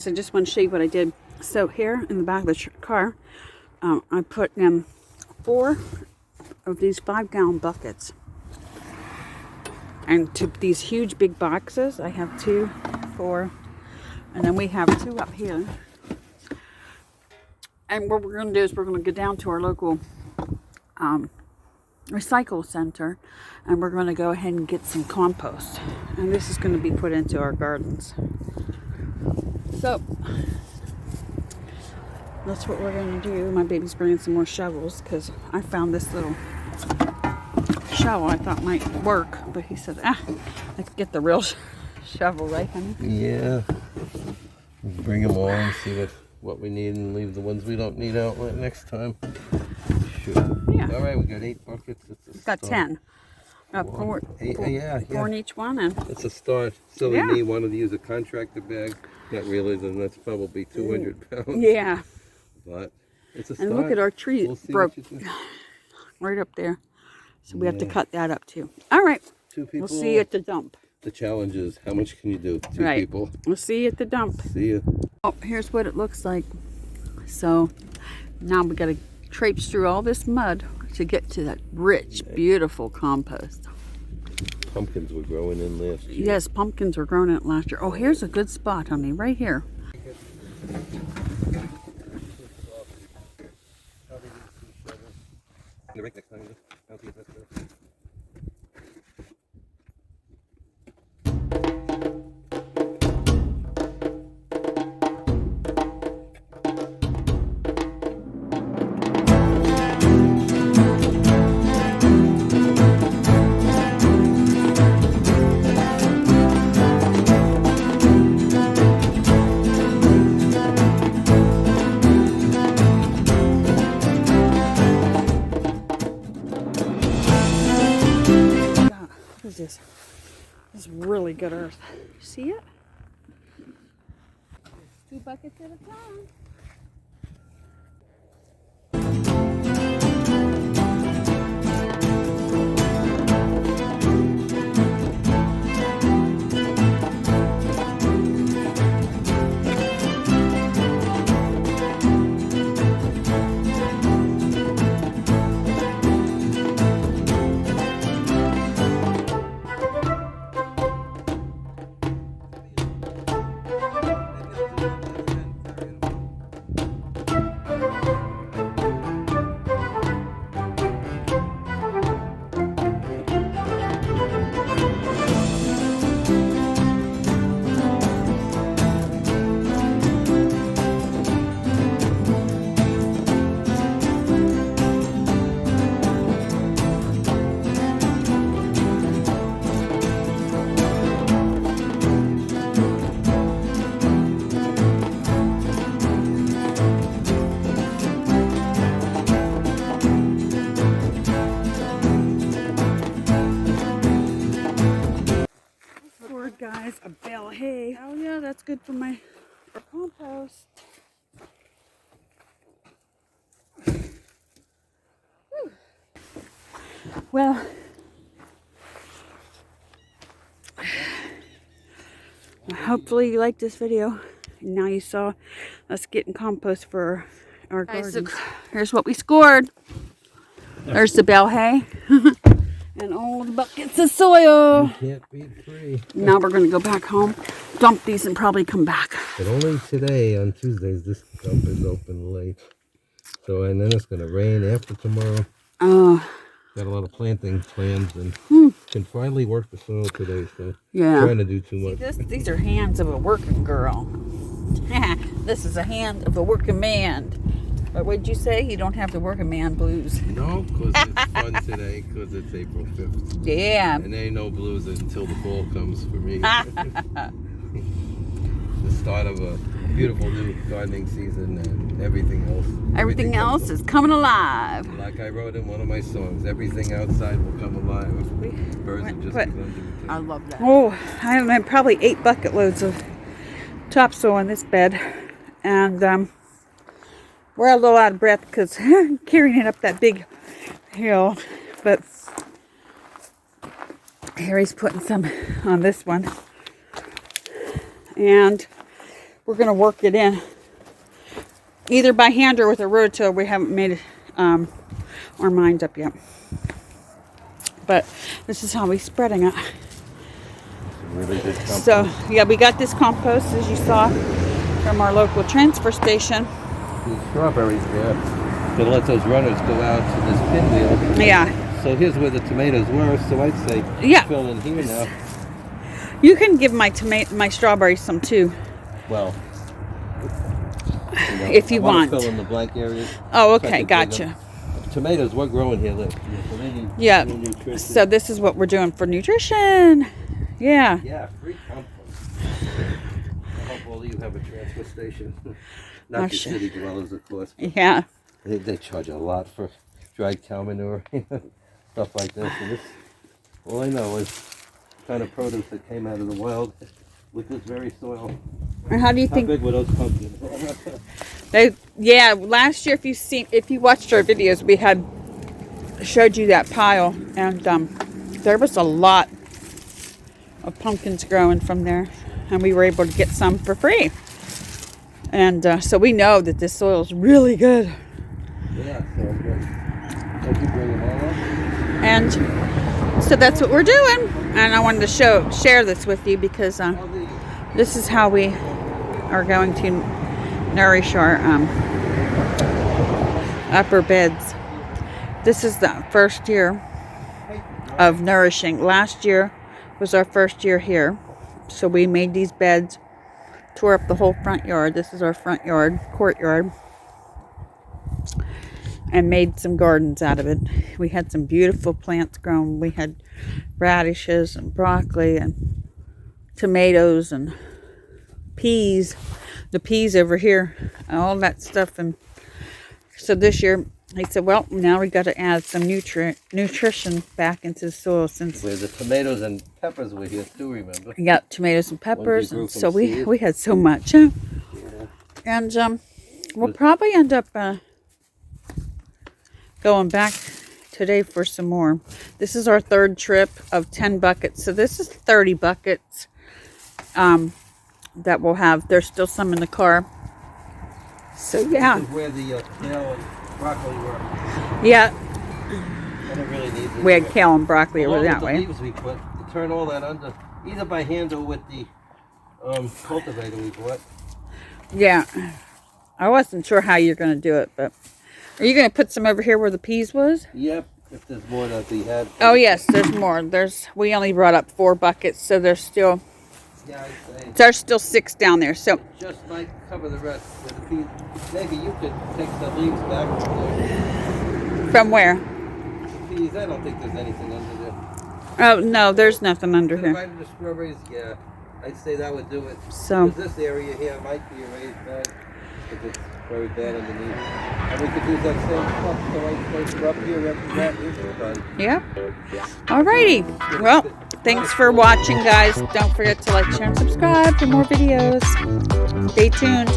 So I just want to show you what I did. So here in the back of the car, I put 4 of these 5-gallon buckets. And to these huge big boxes, I have 2, 4, and then we have 2 up here. And what we're going to do is we're going to go down to our local recycle center, and we're going to go ahead and get some compost. And this is going to be put into our gardens. So that's what we're going to do. My baby's bringing some more shovels because I found this little shovel I thought might work, but he said, let's get the real shovel, right, honey? Yeah. Bring them all and see what we need and leave the ones we don't need out next time. Sure. Yeah. All right, we got 8 buckets. It's Got 10. 4 in each one, and it's a start. Silly me wanted to use a contractor bag, not realizing that's probably 200 pounds. Yeah. But it's a start. And look at our tree broke right up there. So we have to cut that up too. All right. 2 people. We'll see you at the dump. The challenge is, how much can you do? 2 people. We'll see you at the dump. See you. Oh, here's what it looks like. So now we got to traipse through all this mud to get to that rich, beautiful compost. Pumpkins were growing in last year. Yes, pumpkins were growing in last year. Oh, here's a good spot, honey, right here. This is really good earth. You see it? 2 buckets at a time. Guys, a bale of hay. Oh yeah, that's good for compost. Whew. Well, hopefully you liked this video. Now you saw us getting compost for our gardens. So here's what we scored. There's the bale hay. And all the buckets of soil. You can't beat 3. Now we're going to go back home, dump these, and probably come back. But only today, on Tuesdays, this dump is open late. So, and then it's going to rain after tomorrow. Got a lot of planting plans, and can finally work the soil today. So, trying to do too much. See, these are hands of a working girl. This is a hand of a working man. But what did you say? You don't have the working man blues. No, because it's fun today, because it's April 5th. Yeah. And there ain't no blues until the fall comes for me. The start of a beautiful new gardening season and everything else. Everything else is coming alive. Like I wrote in one of my songs, everything outside will come alive. Birds have just begun to return. I love that. Oh, I have probably 8 bucket loads of topsoil in this bed. And we're a little out of breath because carrying it up that big hill. But Harry's putting some on this one. And we're going to work it in. Either by hand or with a rototill. We haven't made our mind up yet. But this is how we're spreading it. Really good compost. So, yeah, we got this compost, as you saw, from our local transfer station. The strawberries there. To let those runners go out to this pinwheel. Yeah. So here's where the tomatoes were. So I'd say fill in here now. You can give my strawberries some too. Well, if you want. Fill in the blank areas. Oh, okay, gotcha. Tomatoes were growing here. Look. So they need nutrition. So this is what we're doing for nutrition. Yeah. Yeah, free compost. I hope all of you have a transfer station. Not the city dwellers, of course. Yeah. They charge a lot for dried cow manure, stuff like this. And this, all I know is kind of produce that came out of the wild with this very soil. And how do you think? How big were those pumpkins? Last year, if you watched our videos, we had showed you that pile, and there was a lot of pumpkins growing from there, and we were able to get some for free. And so we know that this soil is really good. Yeah, so good. Hope you bring them all up. And so that's what we're doing. And I wanted to share this with you because this is how we are going to nourish our upper beds. This is the first year of nourishing. Last year was our first year here. So we made these beds, tore up the whole front yard. This is our front yard, courtyard. And made some gardens out of it. We had some beautiful plants grown. We had radishes and broccoli and tomatoes and peas. The peas over here, all that stuff. And so this year, he said, well, now we got to add some nutrition back into the soil since the tomatoes and peppers were here too, remember? Yeah, tomatoes and peppers. And so we had so much. Yeah. And we'll probably end up going back today for some more. This is our third trip of 10 buckets. So this is 30 buckets that we'll have. There's still some in the car. So yeah. This is where the kale and broccoli were. Yeah. I don't really need this. We had kale and broccoli over that way. The leaves we put, to turn all that under, either by hand or with the cultivator we bought. Yeah. I wasn't sure how you're going to do it, but are you going to put some over here where the peas was? Yep, if there's more that we had. Oh yes, there's more. We only brought up 4 buckets, so there's still there's still 6 down there. So just might cover the rest with the peas. Maybe you could take the leaves back there. From where? The peas, I don't think there's anything under there. Oh no, there's nothing under here. Right under the strawberries, yeah, I'd say that would do it. So this area here might be a raised bed because it's very bad underneath. And we could use that same stuff, so I place it up here after that. We're done. Yep. Alrighty. Well, thanks for watching, guys. Don't forget to like, share, and subscribe for more videos. Stay tuned.